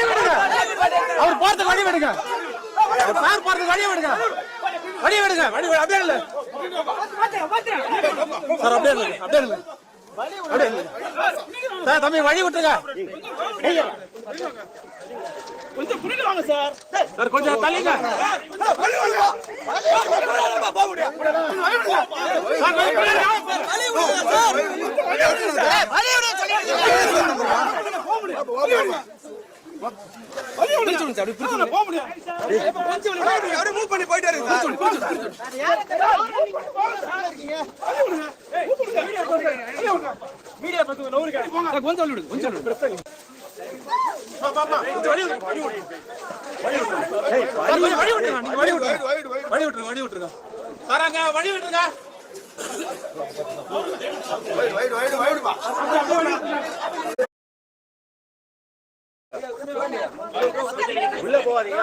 அவர் போறதுக்கு வழி விடுங்க. சார் போறதுக்கு வழி விடுங்க. வழி விடுங்க. அப்படியே இல்ல சார், அப்படியே இல்ல, அப்படியே இல்ல, அப்படியே இல்ல சார். தம்பி வழி விட்டுருங்க. கொஞ்சம் புரியுவாங்க சார். சார் கொஞ்சம் தள்ளிங்க. உள்ள போவாதீங்க.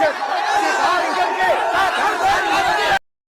சார்